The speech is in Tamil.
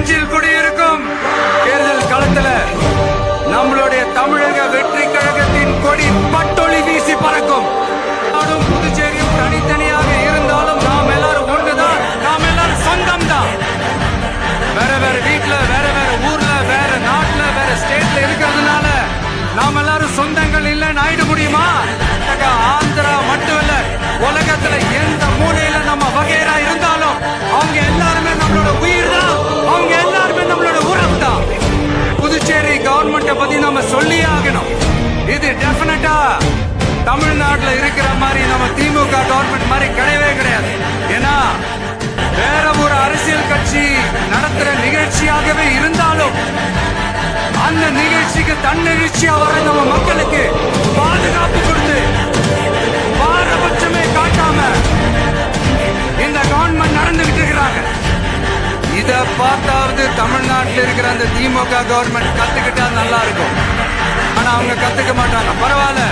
நெஞ்சில் குடியிருக்கும். தேர்தல் களத்துல நம்மளுடைய தமிழக வெற்றி கழகத்தின் கொடி பட்டொளி வீசி பறக்கும். நாடும் புதுச்சேரியும் தனித்தனியாக இருந்தாலும் நாம் எல்லாரும் ஒண்ணுதான், நாம் எல்லாரும் சொந்தம் தான். வேற வேற வீட்டுல, வேற வேற ஊர்ல, வேற நாட்டுல, வேற ஸ்டேட்ல இருக்கிறதுனால நாம் எல்லாரும் சொந்தங்கள் இல்லைன்னு ஆயிட முடியுமா? ஆந்திரா மட்டும் இல்ல, உலகத்துல எந்த மூலையில நம்ம வகைரா இருந்தாலும் அவங்க எல்லாருமே நம்மளோட உயிர் தான், அவங்க எல்லாருமே நம்மளோட உறவு தான். புதுச்சேரி கவர்மெண்ட பத்தி நம்ம சொல்லி ஆகணும். இது டெஃபினட்டா தமிழ்நாட்டுல இருக்கிற மாதிரி நம்ம திமுக கவர்மெண்ட் மாதிரி கிடையவே கிடையாது. ஏன்னா வேற ஒரு அரசியல் கட்சி நடத்துற நிகழ்ச்சியாகவே இருந்தாலும் அந்த நிகழ்ச்சிக்கு தன்னெழுச்சியா வர நம்ம மக்களுக்கு பாதுகாப்பு கொடுத்து பாரபட்சமே காட்டாம இந்த கவர்மெண்ட் நடந்துகிட்டு இருக்கிறாங்க. இத பார்த்தாவது தமிழ்நாட்டில் இருக்கிற அந்த திமுக கவர்மெண்ட் கத்துக்கிட்டா நல்லா இருக்கும். ஆனா அவங்க கத்துக்க மாட்டாங்க. பரவாயில்ல,